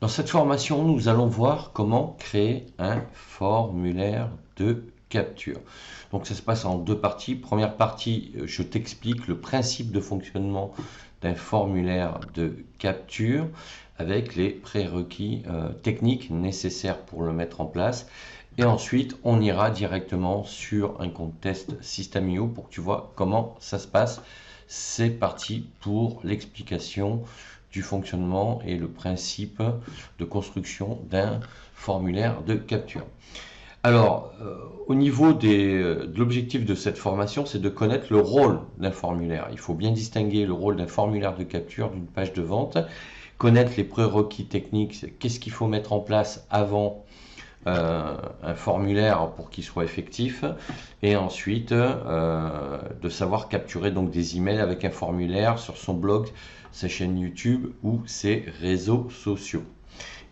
Dans cette formation, nous allons voir comment créer un formulaire de capture. Donc ça se passe en deux parties. Première partie, je t'explique le principe de fonctionnement d'un formulaire de capture avec les prérequis techniques nécessaires pour le mettre en place. Et ensuite, on ira directement sur un compte test System.io pour que tu vois comment ça se passe. C'est parti pour l'explication du fonctionnement et le principe de construction d'un formulaire de capture. Alors, au niveau de l'objectif de cette formation, c'est de connaître le rôle d'un formulaire. Il faut bien distinguer le rôle d'un formulaire de capture d'une page de vente, connaître les prérequis techniques, qu'est-ce qu'il faut mettre en place avant un formulaire pour qu'il soit effectif, et ensuite de savoir capturer donc des emails avec un formulaire sur son blog, sa chaîne YouTube ou ses réseaux sociaux.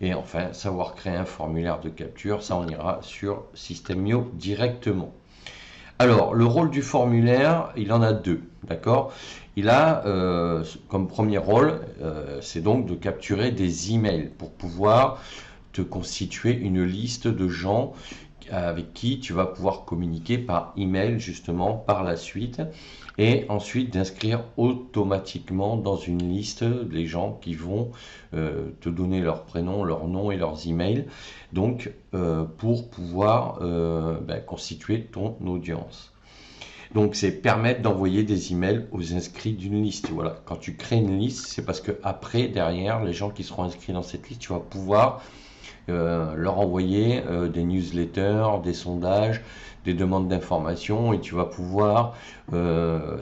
Et enfin, savoir créer un formulaire de capture, ça on ira sur System.io directement. Alors, le rôle du formulaire, il en a deux, d'accord? Il a comme premier rôle, c'est donc de capturer des emails pour pouvoir te constituer une liste de gens avec qui tu vas pouvoir communiquer par email justement par la suite, et ensuite d'inscrire automatiquement dans une liste les gens qui vont te donner leur prénom, leur nom et leurs emails, donc pour pouvoir constituer ton audience. Donc c'est permettre d'envoyer des emails aux inscrits d'une liste. Voilà, quand tu crées une liste, c'est parce que après, derrière, les gens qui seront inscrits dans cette liste, tu vas pouvoir leur envoyer des newsletters, des sondages, des demandes d'informations, et tu vas pouvoir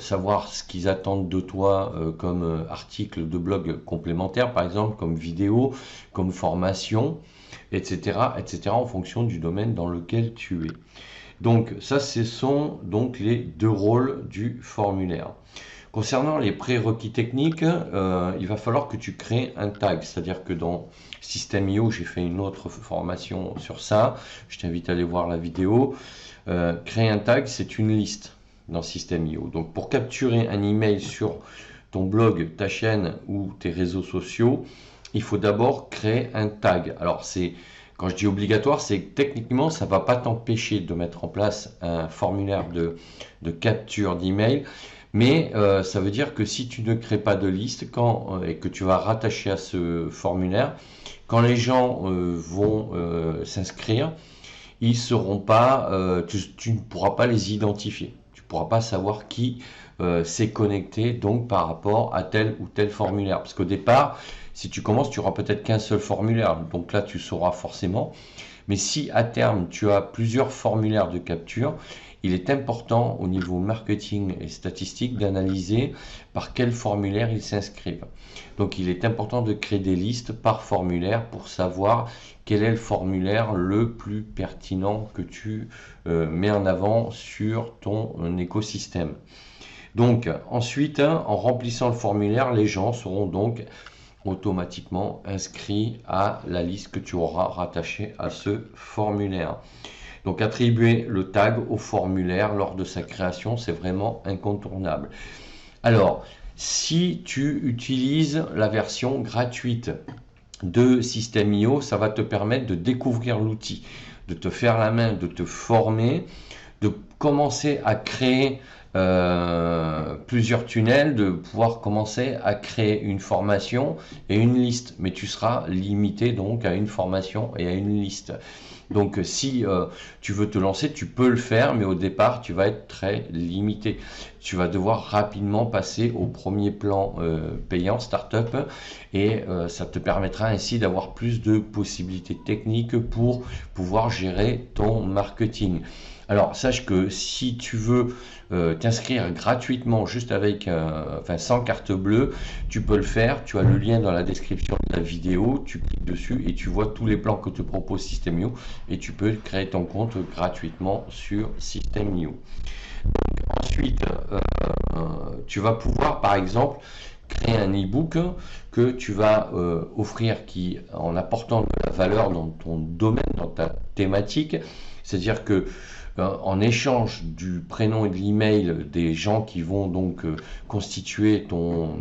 savoir ce qu'ils attendent de toi comme article de blog complémentaire, par exemple, comme vidéo, comme formation, etc., etc., en fonction du domaine dans lequel tu es. Donc ça, ce sont donc les deux rôles du formulaire. Concernant les prérequis techniques, il va falloir que tu crées un tag, c'est-à-dire que dans System.io, j'ai fait une autre formation sur ça, je t'invite à aller voir la vidéo. Créer un tag, c'est une liste dans System.io. Donc pour capturer un email sur ton blog, ta chaîne ou tes réseaux sociaux, il faut d'abord créer un tag. Alors quand je dis obligatoire, c'est que techniquement, ça ne va pas t'empêcher de mettre en place un formulaire de capture d'email. Mais ça veut dire que si tu ne crées pas de liste et que tu vas rattacher à ce formulaire, quand les gens vont s'inscrire, ils seront pas, tu ne pourras pas les identifier. Tu ne pourras pas savoir qui s'est connecté donc par rapport à tel ou tel formulaire. Parce qu'au départ, si tu commences, tu auras peut-être qu'un seul formulaire. Donc là, tu sauras forcément. Mais si à terme, tu as plusieurs formulaires de capture, il est important au niveau marketing et statistique d'analyser par quel formulaire ils s'inscrivent. Donc il est important de créer des listes par formulaire pour savoir quel est le formulaire le plus pertinent que tu mets en avant sur ton écosystème. Donc ensuite, en remplissant le formulaire, les gens seront donc automatiquement inscrits à la liste que tu auras rattachée à ce formulaire. Donc attribuer le tag au formulaire lors de sa création, c'est vraiment incontournable. Alors, si tu utilises la version gratuite de System.io, ça va te permettre de découvrir l'outil, de te faire la main, de te former, de commencer à créer plusieurs tunnels, de pouvoir commencer à créer une formation et une liste. Mais tu seras limité donc à une formation et à une liste. Donc si tu veux te lancer, tu peux le faire, mais au départ, tu vas être très limité. Tu vas devoir rapidement passer au premier plan payant, startup, et ça te permettra ainsi d'avoir plus de possibilités techniques pour pouvoir gérer ton marketing. Alors, sache que si tu veux t'inscrire gratuitement, juste avec, sans carte bleue, tu peux le faire. Tu as le lien dans la description de la vidéo. Tu cliques dessus et tu vois tous les plans que te propose System.io et tu peux créer ton compte gratuitement sur System.io. Ensuite, tu vas pouvoir, par exemple, créer un e-book que tu vas offrir qui, en apportant de la valeur dans ton domaine, dans ta thématique, c'est-à-dire que en échange du prénom et de l'email des gens qui vont donc constituer ton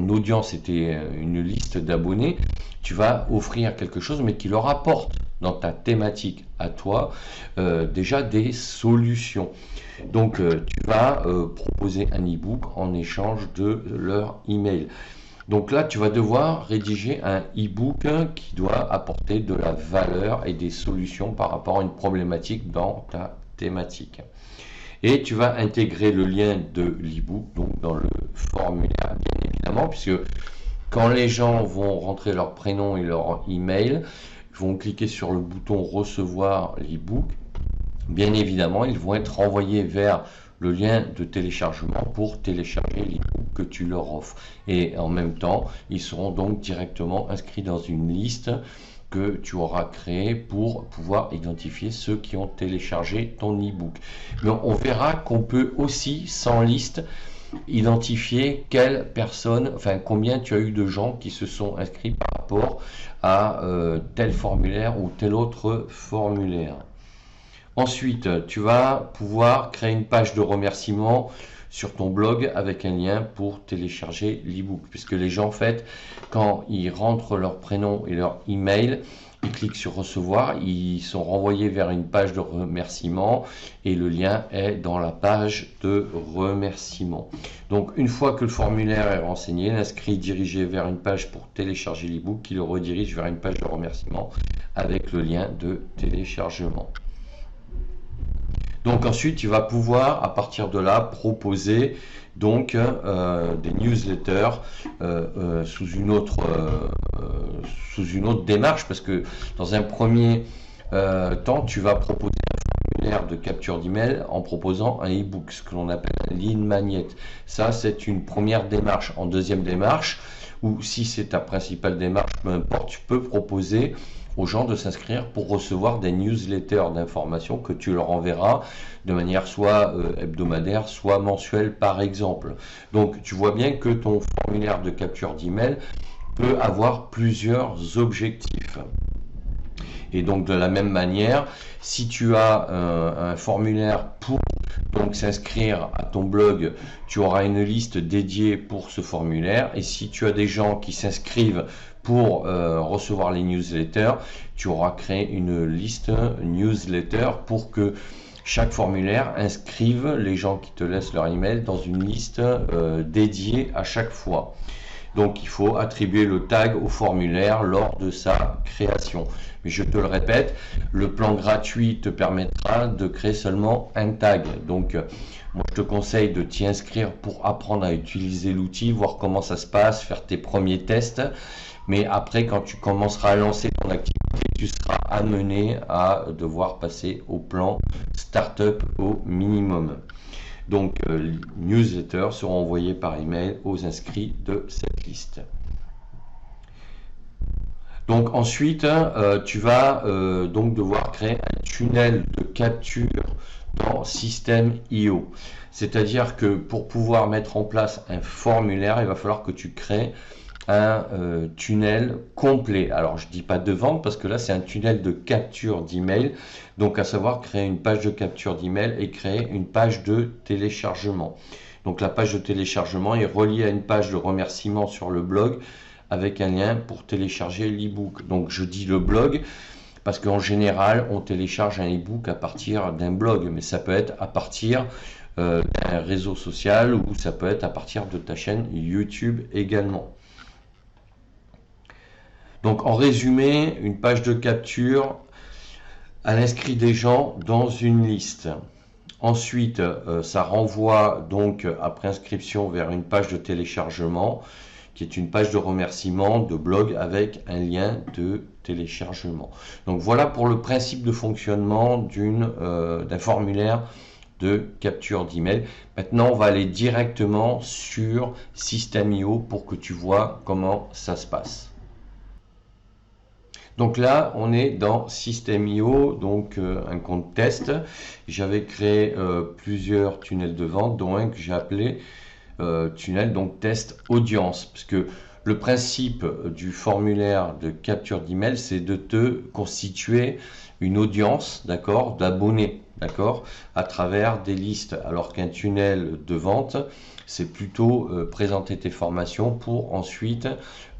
audience et une liste d'abonnés, tu vas offrir quelque chose, mais qui leur apporte dans ta thématique à toi déjà des solutions. Donc tu vas proposer un e-book en échange de leur email. Donc là, tu vas devoir rédiger un e-book qui doit apporter de la valeur et des solutions par rapport à une problématique dans ta thématique. Et tu vas intégrer le lien de l'e-book donc dans le formulaire, bien évidemment, puisque quand les gens vont rentrer leur prénom et leur email, ils vont cliquer sur le bouton recevoir l'e-book. Bien évidemment, ils vont être renvoyés vers le lien de téléchargement pour télécharger l'e-book que tu leur offres. Et en même temps, ils seront donc directement inscrits dans une liste que tu auras créée pour pouvoir identifier ceux qui ont téléchargé ton e-book. Mais on verra qu'on peut aussi, sans liste, identifier quelle personne, enfin combien tu as eu de gens qui se sont inscrits par rapport à tel formulaire ou tel autre formulaire. Ensuite, tu vas pouvoir créer une page de remerciement sur ton blog avec un lien pour télécharger l'e-book. Puisque les gens, en fait, quand ils rentrent leur prénom et leur email, ils cliquent sur recevoir, ils sont renvoyés vers une page de remerciement et le lien est dans la page de remerciement. Donc, une fois que le formulaire est renseigné, l'inscrit est dirigé vers une page pour télécharger l'e-book qui le redirige vers une page de remerciement avec le lien de téléchargement. Donc ensuite, tu vas pouvoir, à partir de là, proposer donc des newsletters sous une autre démarche, parce que dans un premier temps, tu vas proposer un formulaire de capture d'email en proposant un e-book, ce que l'on appelle un lead magnet. Ça, c'est une première démarche. En deuxième démarche, ou si c'est ta principale démarche, peu importe, tu peux proposer aux gens de s'inscrire pour recevoir des newsletters d'informations que tu leur enverras de manière soit hebdomadaire, soit mensuelle par exemple. Donc tu vois bien que ton formulaire de capture d'email peut avoir plusieurs objectifs. Et donc de la même manière, si tu as un formulaire pour donc s'inscrire à ton blog, tu auras une liste dédiée pour ce formulaire. Et si tu as des gens qui s'inscrivent pour recevoir les newsletters, tu auras créé une liste newsletter pour que chaque formulaire inscrive les gens qui te laissent leur email dans une liste dédiée à chaque fois. Donc il faut attribuer le tag au formulaire lors de sa création. Mais je te le répète, le plan gratuit te permettra de créer seulement un tag. Donc moi je te conseille de t'y inscrire pour apprendre à utiliser l'outil, voir comment ça se passe, faire tes premiers tests. Mais après, quand tu commenceras à lancer ton activité, tu seras amené à devoir passer au plan startup au minimum. Donc, les newsletters seront envoyés par email aux inscrits de cette liste. Donc ensuite, tu vas donc devoir créer un tunnel de capture dans System.io. C'est-à-dire que pour pouvoir mettre en place un formulaire, il va falloir que tu crées un tunnel complet. Alors je dis pas de vente parce que là c'est un tunnel de capture d'email, donc à savoir créer une page de capture d'email et créer une page de téléchargement. Donc la page de téléchargement est reliée à une page de remerciement sur le blog avec un lien pour télécharger l'e-book. Donc je dis le blog parce qu'en général on télécharge un e-book à partir d'un blog, mais ça peut être à partir d'un réseau social ou ça peut être à partir de ta chaîne YouTube également. Donc en résumé, une page de capture à l'inscrit des gens dans une liste. Ensuite, ça renvoie donc après inscription vers une page de téléchargement qui est une page de remerciement de blog avec un lien de téléchargement. Donc voilà pour le principe de fonctionnement d'un formulaire de capture d'email. Maintenant, on va aller directement sur System.io pour que tu vois comment ça se passe. Donc là, on est dans System.io, donc un compte test. J'avais créé plusieurs tunnels de vente, dont un que j'ai appelé tunnel donc test audience, parce que le principe du formulaire de capture d'email, c'est de te constituer une audience, d'accord, d'abonnés. d'accord, à travers des listes, alors qu'un tunnel de vente, c'est plutôt présenter tes formations pour ensuite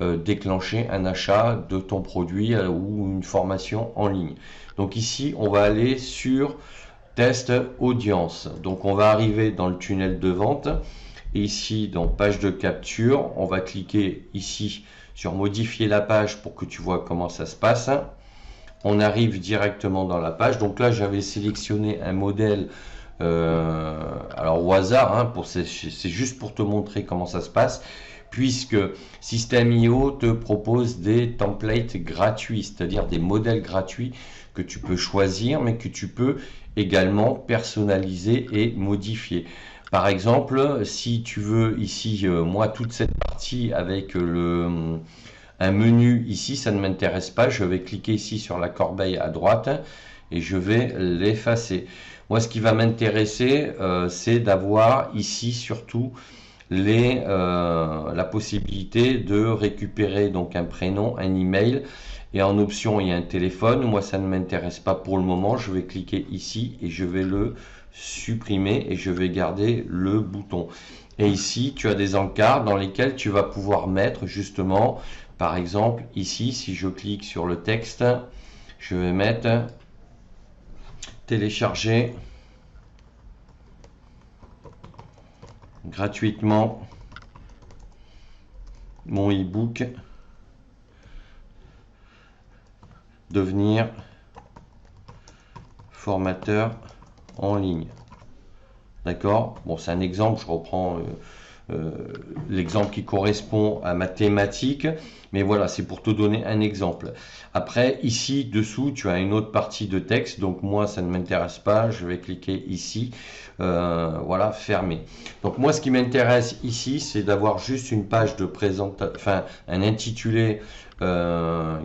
déclencher un achat de ton produit ou une formation en ligne. Donc ici, on va aller sur test audience. Donc on va arriver dans le tunnel de vente. Et ici, dans page de capture, on va cliquer ici sur modifier la page pour que tu vois comment ça se passe. On arrive directement dans la page. Donc là, j'avais sélectionné un modèle alors au hasard, hein, c'est juste pour te montrer comment ça se passe, puisque System.io te propose des templates gratuits, c'est-à-dire des modèles gratuits que tu peux choisir, mais que tu peux également personnaliser et modifier. Par exemple, si tu veux ici, moi, toute cette partie avec un menu ici, ça ne m'intéresse pas. Je vais cliquer ici sur la corbeille à droite et je vais l'effacer. Moi, ce qui va m'intéresser, c'est d'avoir ici surtout la possibilité de récupérer donc un prénom, un email, et en option il y a un téléphone. Moi, ça ne m'intéresse pas pour le moment. Je vais cliquer ici et je vais le supprimer et je vais garder le bouton. Et ici, tu as des encarts dans lesquels tu vas pouvoir mettre justement, par exemple, ici, si je clique sur le texte, je vais mettre télécharger gratuitement mon e-book devenir formateur en ligne. D'accord? Bon, c'est un exemple, je reprends l'exemple qui correspond à ma thématique, mais voilà, c'est pour te donner un exemple. Après, ici, dessous, tu as une autre partie de texte, donc moi, ça ne m'intéresse pas, je vais cliquer ici, voilà, fermer. Donc moi, ce qui m'intéresse ici, c'est d'avoir juste une page de présentation, enfin, un intitulé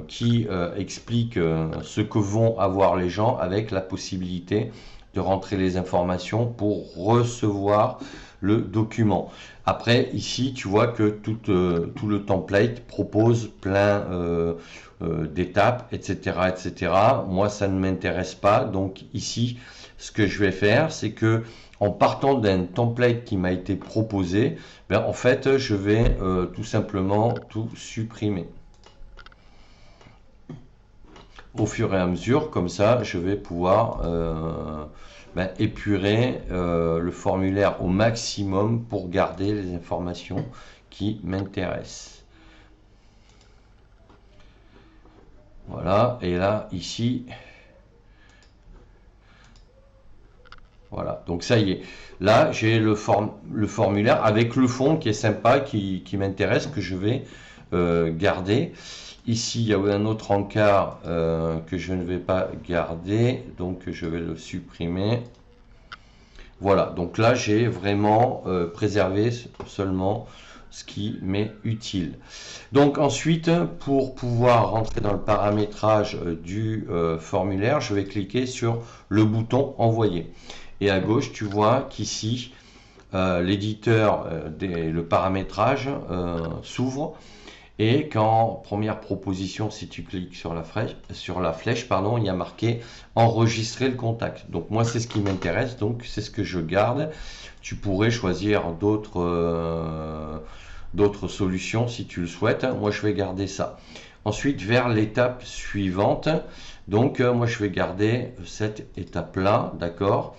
qui explique ce que vont avoir les gens avec la possibilité de rentrer les informations pour recevoir le document. Après, ici, tu vois que tout le template propose plein d'étapes, etc., etc. Moi, ça ne m'intéresse pas. Donc ici, ce que je vais faire, c'est que en partant d'un template qui m'a été proposé, ben, en fait, je vais tout simplement tout supprimer. Au fur et à mesure, comme ça, je vais pouvoir épurer le formulaire au maximum pour garder les informations qui m'intéressent. Voilà, et là, ici, voilà, donc ça y est. Là, j'ai le formulaire avec le fond qui est sympa, qui m'intéresse, que je vais garder. Ici, il y a un autre encart que je ne vais pas garder, donc je vais le supprimer. Voilà, donc là, j'ai vraiment préservé seulement ce qui m'est utile. Donc ensuite, pour pouvoir rentrer dans le paramétrage du formulaire, je vais cliquer sur le bouton envoyer. Et à gauche, tu vois qu'ici, l'éditeur, le paramétrage s'ouvre. Et qu'en première proposition, si tu cliques sur la flèche, pardon, il y a marqué enregistrer le contact. Donc moi, c'est ce qui m'intéresse, donc c'est ce que je garde. Tu pourrais choisir d'autres solutions si tu le souhaites. Moi, je vais garder ça. Ensuite, vers l'étape suivante, donc moi, je vais garder cette étape-là, d'accord?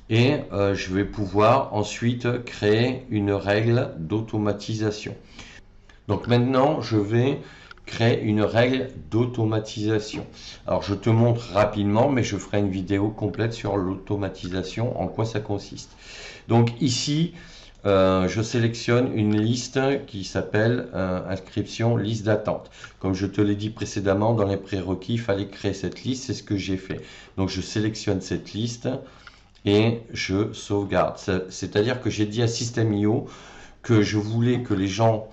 Et je vais pouvoir ensuite créer une règle d'automatisation. Donc maintenant, je vais créer une règle d'automatisation. Alors, je te montre rapidement, mais je ferai une vidéo complète sur l'automatisation, en quoi ça consiste. Donc ici, je sélectionne une liste qui s'appelle inscription liste d'attente. Comme je te l'ai dit précédemment, dans les prérequis, il fallait créer cette liste, c'est ce que j'ai fait. Donc, je sélectionne cette liste et je sauvegarde. C'est-à-dire que j'ai dit à System.io que je voulais que les gens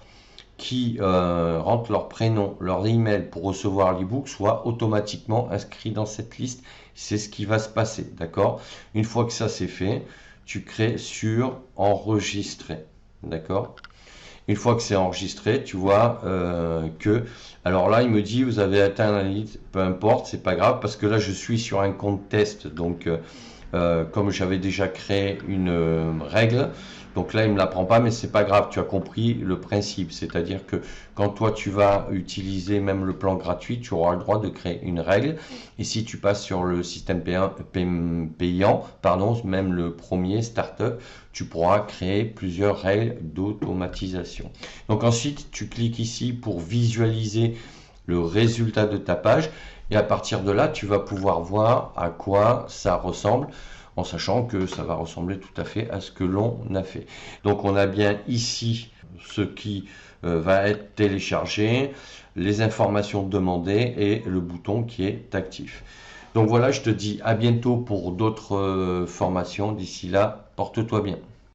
qui rentrent leur prénom, leur email pour recevoir l'ebook soient automatiquement inscrits dans cette liste. C'est ce qui va se passer, d'accord? Une fois que ça c'est fait, tu crées sur enregistrer, d'accord? Une fois que c'est enregistré, tu vois alors là il me dit vous avez atteint la limite, peu importe, c'est pas grave parce que là je suis sur un compte test, donc comme j'avais déjà créé une règle. Donc là, il ne me l'apprend pas, mais c'est pas grave, tu as compris le principe. C'est-à-dire que quand toi, tu vas utiliser même le plan gratuit, tu auras le droit de créer une règle. Et si tu passes sur le système payant, pardon, même le premier startup, tu pourras créer plusieurs règles d'automatisation. Donc ensuite, tu cliques ici pour visualiser le résultat de ta page. Et à partir de là, tu vas pouvoir voir à quoi ça ressemble, en sachant que ça va ressembler tout à fait à ce que l'on a fait. Donc on a bien ici ce qui va être téléchargé, les informations demandées et le bouton qui est actif. Donc voilà, je te dis à bientôt pour d'autres formations. D'ici là, porte-toi bien.